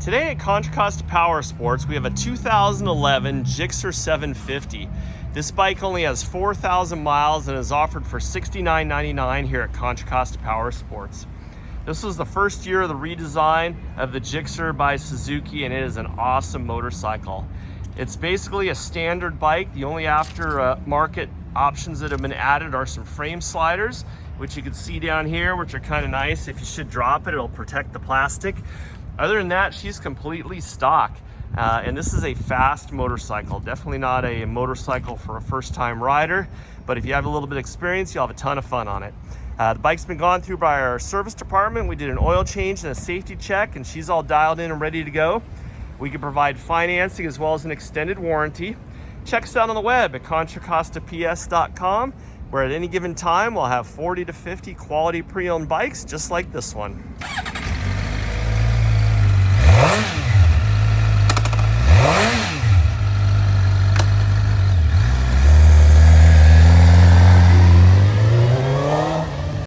Today at Contra Costa Powersports, we have a 2011 GSX-R750. This bike only has 4,000 miles and is offered for $69.99 here at Contra Costa Powersports. This was the first year of the redesign of the GSX-R by Suzuki, and it is an awesome motorcycle. It's basically a standard bike. The only aftermarket options that have been added are some frame sliders, which you can see down here, which are kind of nice. If you should drop it, it'll protect the plastic. Other than that, she's completely stock. And this is a fast motorcycle. Definitely not a motorcycle for a first-time rider, but if you have a little bit of experience, you'll have a ton of fun on it. The bike's been gone through by our service department. We did an oil change and a safety check, and she's all dialed in and ready to go. We can provide financing as well as an extended warranty. Check us out on the web at contracostaps.com, where at any given time we'll have 40 to 50 quality pre-owned bikes just like this one.